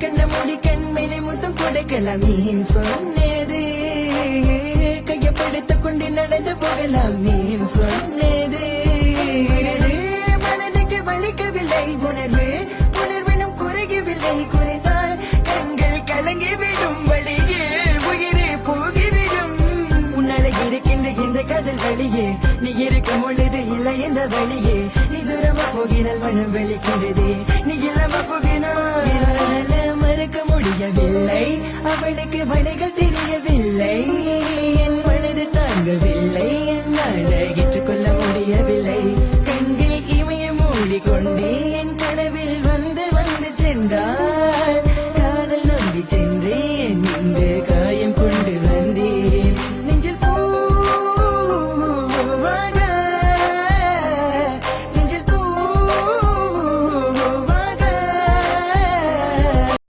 கண்ண மூடி கண்மேலே முத்தம் கொடுக்கலாம் நீ சொன்னது கையப்படுத்திக் கொண்டு நடந்து போகலாம் நீ சொன்னது மனதுக்கு வலிக்கவில்லை உணர்வு உணர்வினும் குறையவில்லை குறைந்தால் கண்கள் கலங்கி விடும் வழியில் உயிரே போகிவிடும் உன்னால இருக்கின்ற இந்த காதல் வழியே நீ இருக்கும் பொழுது இல்லை இந்த வழியே நீ தூரமா போகினால் மனம் வெளிக்கின்றது நீ இல்லாம போகினால் மறக்க முடியவில்லை அவளுக்கு வழிகள்